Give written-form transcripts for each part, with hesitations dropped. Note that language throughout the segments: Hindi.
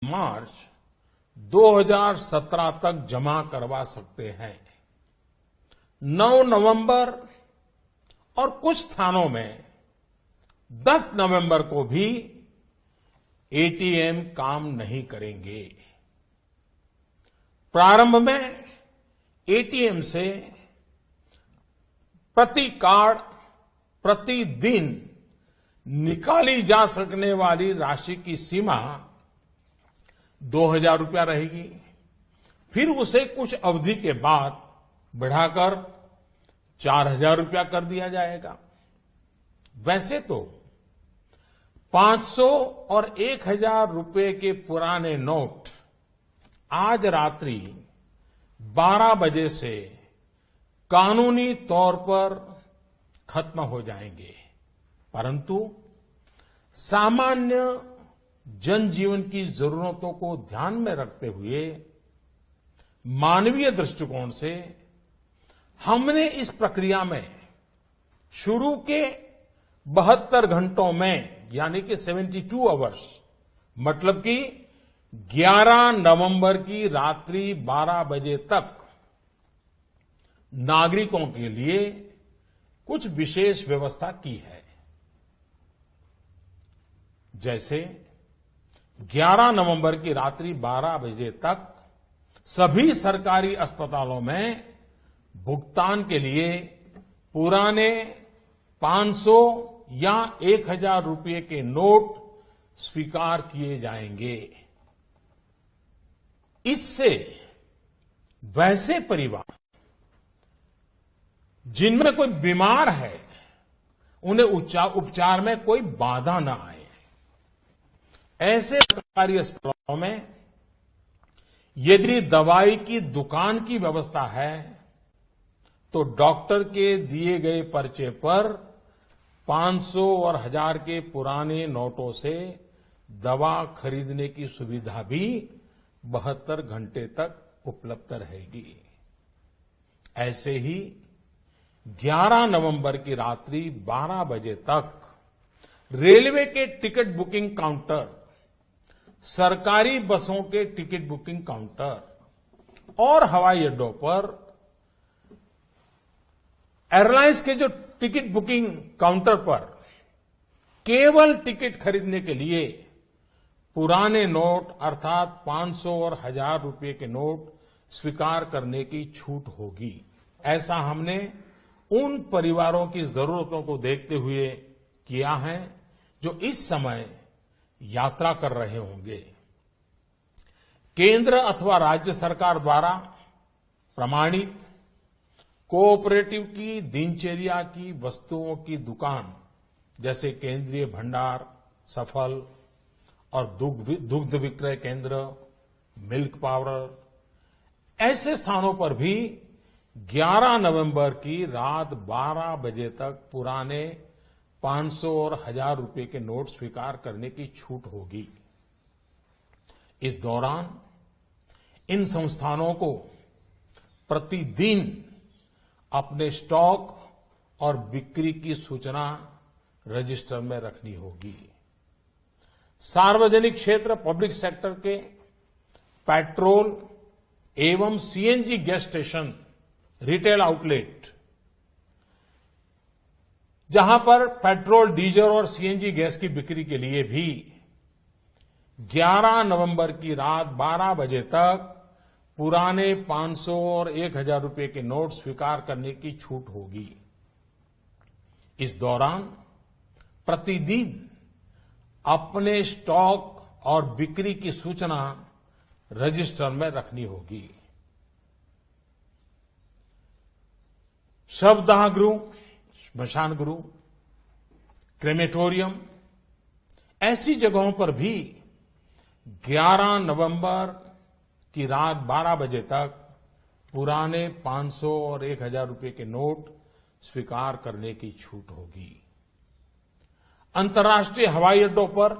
मार्च 2017 तक जमा करवा सकते हैं। 9 नवंबर और कुछ स्थानों में 10 नवंबर को भी एटीएम काम नहीं करेंगे। प्रारंभ में एटीएम से प्रति कार्ड प्रतिदिन निकाली जा सकने वाली राशि की सीमा 2,000 रुपया रहेगी। फिर उसे कुछ अवधि के बाद बढ़ाकर 4,000 रुपया कर दिया जाएगा। वैसे तो 500 और 1,000 रुपए के पुराने नोट आज रात्रि 12 बजे से कानूनी तौर पर खत्म हो जाएंगे, परंतु सामान्य जनजीवन की जरूरतों को ध्यान में रखते हुए मानवीय दृष्टिकोण से हमने इस प्रक्रिया में शुरू के 72 घंटों में यानी कि 72 आवर्स मतलब कि 11 नवंबर की रात्रि 12 बजे तक नागरिकों के लिए कुछ विशेष व्यवस्था की है। जैसे 11 नवंबर की रात्रि 12 बजे तक सभी सरकारी अस्पतालों में भुगतान के लिए पुराने 500 या 1,000 रुपये के नोट स्वीकार किए जाएंगे। इससे वैसे परिवार जिनमें कोई बीमार है उन्हें उपचार में कोई बाधा न आए। ऐसे सरकारी अस्पतालों में यदि दवाई की दुकान की व्यवस्था है तो डॉक्टर के दिए गए पर्चे पर 500 और 1,000 के पुराने नोटों से दवा खरीदने की सुविधा भी 72 घंटे तक उपलब्ध रहेगी। ऐसे ही 11 नवंबर की रात्रि 12 बजे तक रेलवे के टिकट बुकिंग काउंटर, सरकारी बसों के टिकट बुकिंग काउंटर और हवाई अड्डों पर एयरलाइंस के जो टिकट बुकिंग काउंटर पर केवल टिकट खरीदने के लिए पुराने नोट अर्थात 500 और 1,000 रुपये के नोट स्वीकार करने की छूट होगी। ऐसा हमने उन परिवारों की जरूरतों को देखते हुए किया है जो इस समय यात्रा कर रहे होंगे। केंद्र अथवा राज्य सरकार द्वारा प्रमाणित कोऑपरेटिव की दिनचर्या की वस्तुओं की दुकान जैसे केंद्रीय भंडार, सफल और दुग्ध विक्रय केंद्र, मिल्क पाउडर, ऐसे स्थानों पर भी 11 नवंबर की रात 12 बजे तक पुराने 500 और 1,000 रुपये के नोट स्वीकार करने की छूट होगी। इस दौरान इन संस्थानों को प्रतिदिन अपने स्टॉक और बिक्री की सूचना रजिस्टर में रखनी होगी। सार्वजनिक क्षेत्र पब्लिक सेक्टर के पेट्रोल एवं CNG gas station, retail outlet, जहां पर पेट्रोल, डीजल और सीएनजी गैस की बिक्री के लिए भी 11 नवंबर की रात 12 बजे तक पुराने 500 और 1,000 रुपये के नोट स्वीकार करने की छूट होगी। इस दौरान प्रतिदिन अपने स्टॉक और बिक्री की सूचना रजिस्टर में रखनी होगी। शवदाह गृह, श्मशान गृह, क्रेमेटोरियम, ऐसी जगहों पर भी 11 नवंबर की रात 12 बजे तक पुराने 500 और 1,000 रुपये के नोट स्वीकार करने की छूट होगी। अंतर्राष्ट्रीय हवाई अड्डों पर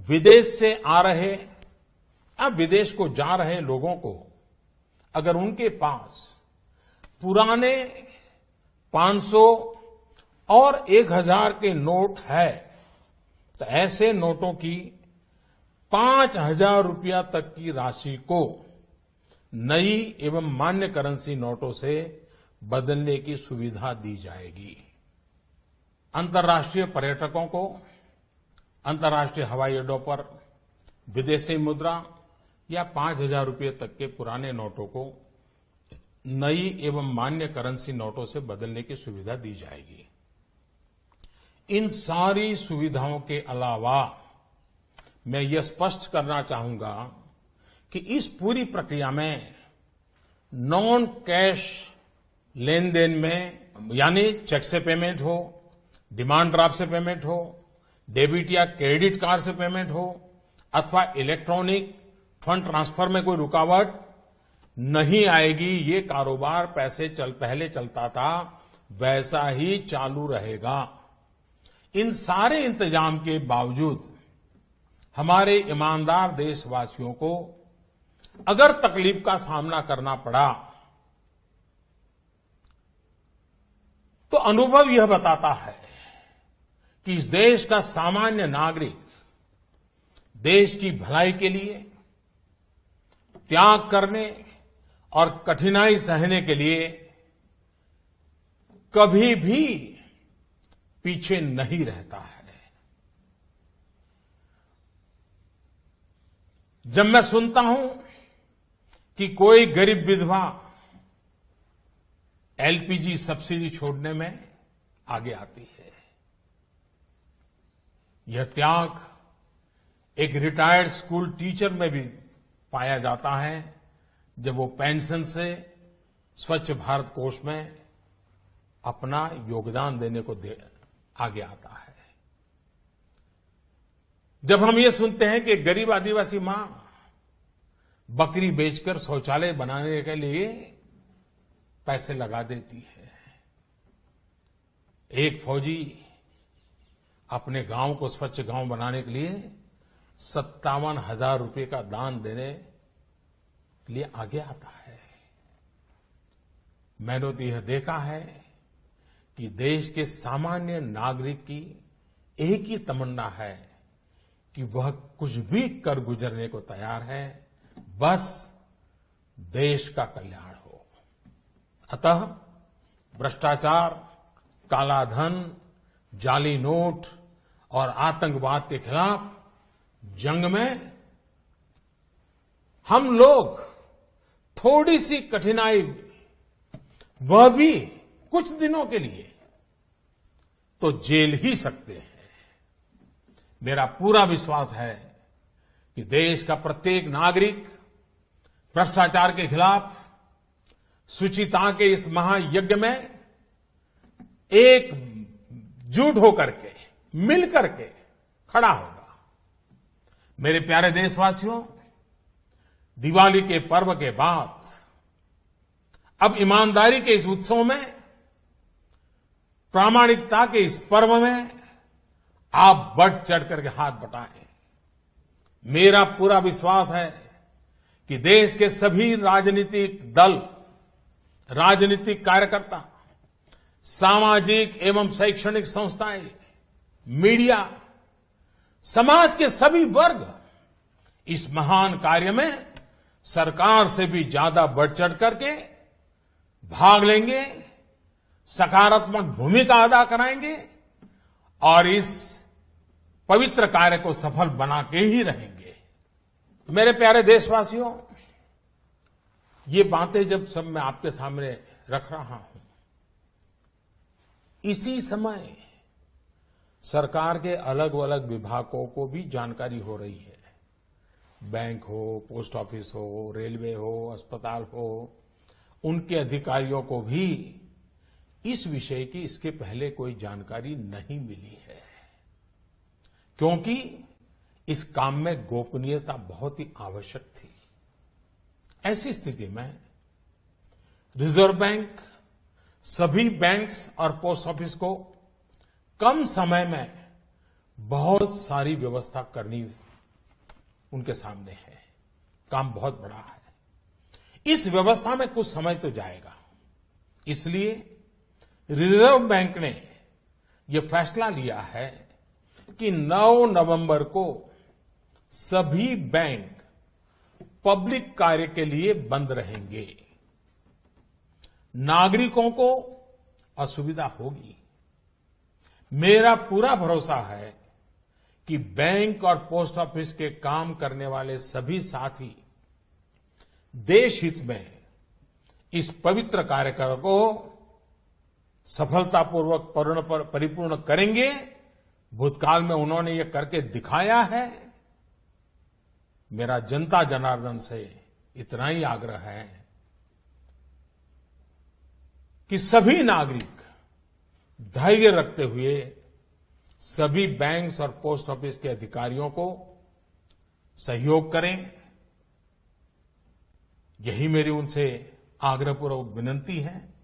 विदेश से आ रहे या विदेश को जा रहे लोगों को अगर उनके पास पुराने 500 और 1,000 के नोट है तो ऐसे नोटों की 5,000 रुपया तक की राशि को नई एवं मान्य करेंसी नोटों से बदलने की सुविधा दी जाएगी। अंतर्राष्ट्रीय पर्यटकों को अंतर्राष्ट्रीय हवाई अड्डों पर विदेशी मुद्रा या 5,000 रुपये तक के पुराने नोटों को नई एवं मान्य करेंसी नोटों से बदलने की सुविधा दी जाएगी। इन सारी सुविधाओं के अलावा मैं ये स्पष्ट करना चाहूंगा कि इस पूरी प्रक्रिया में नॉन कैश लेन-देन में यानी चेक से पेमेंट हो, डिमांड ड्राफ्ट से पेमेंट हो, डेबिट या क्रेडिट कार्ड से पेमेंट हो अथवा इलेक्ट्रॉनिक फंड ट्रांसफर में कोई रुकावट नहीं आएगी। ये कारोबार पहले चलता था वैसा ही चालू रहेगा। इन सारे इंतजाम के बावजूद हमारे ईमानदार देशवासियों को अगर तकलीफ का सामना करना पड़ा तो अनुभव यह बताता है कि इस देश का सामान्य नागरिक देश की भलाई के लिए त्याग करने और कठिनाई सहने के लिए कभी भी पीछे नहीं रहता है। जब मैं सुनता हूं कि कोई गरीब विधवा एलपीजी सब्सिडी छोड़ने में आगे आती है, यह त्याग एक रिटायर्ड स्कूल टीचर में भी पाया जाता है जब वो पेंशन से स्वच्छ भारत कोष में अपना योगदान देने को आगे आता है। जब हम ये सुनते हैं कि गरीब आदिवासी मां बकरी बेचकर शौचालय बनाने के लिए पैसे लगा देती है, एक फौजी अपने गांव को स्वच्छ गांव बनाने के लिए 57,000 रुपये का दान देने के लिए आगे आता है। मैंने तो यह देखा है कि देश के सामान्य नागरिक की एक ही तमन्ना है कि वह कुछ भी कर गुजरने को तैयार है, बस देश का कल्याण हो। अतः भ्रष्टाचार, कालाधन, जाली नोट और आतंकवाद के खिलाफ जंग में हम लोग थोड़ी सी कठिनाई, वह भी कुछ दिनों के लिए, तो झेल ही सकते हैं। मेरा पूरा विश्वास है कि देश का प्रत्येक नागरिक भ्रष्टाचार के खिलाफ शुचिता के इस महायज्ञ में एकजुट होकर के, मिल करके खड़ा होगा। मेरे प्यारे देशवासियों, दिवाली के पर्व के बाद अब ईमानदारी के इस उत्सव में, प्रामाणिकता के इस पर्व में आप बढ़ चढ़ करके हाथ बटाएं। मेरा पूरा विश्वास है कि देश के सभी राजनीतिक दल, राजनीतिक कार्यकर्ता, सामाजिक एवं शैक्षणिक संस्थाएं, मीडिया, समाज के सभी वर्ग इस महान कार्य में सरकार से भी ज्यादा बढ़ चढ़ करके भाग लेंगे, सकारात्मक भूमिका अदा कराएंगे और इस पवित्र कार्य को सफल बना के ही रहेंगे। मेरे प्यारे देशवासियों, ये बातें जब सब मैं आपके सामने रख रहा हूं, इसी समय सरकार के अलग अलग विभागों को भी जानकारी हो रही है। बैंक हो, पोस्ट ऑफिस हो, रेलवे हो, अस्पताल हो, उनके अधिकारियों को भी इस विषय की इसके पहले कोई जानकारी नहीं मिली है, क्योंकि इस काम में गोपनीयता बहुत ही आवश्यक थी। ऐसी स्थिति में रिजर्व बैंक सभी बैंक्स और पोस्ट ऑफिस को कम समय में बहुत सारी व्यवस्था करनी उनके सामने है। काम बहुत बड़ा है। इस व्यवस्था में कुछ समय तो जाएगा, इसलिए रिजर्व बैंक ने यह फैसला लिया है कि 9 नवंबर को सभी बैंक पब्लिक कार्य के लिए बंद रहेंगे। नागरिकों को असुविधा होगी। मेरा पूरा भरोसा है कि बैंक और पोस्ट ऑफिस के काम करने वाले सभी साथी देश हित में इस पवित्र कार्यक्रम को सफलतापूर्वक परिपूर्ण करेंगे। भूतकाल में उन्होंने ये करके दिखाया है। मेरा जनता जनार्दन से इतना ही आग्रह है कि सभी नागरिक धैर्य रखते हुए सभी बैंक्स और पोस्ट ऑफिस के अधिकारियों को सहयोग करें। यही मेरी उनसे आग्रहपूर्वक विनती है।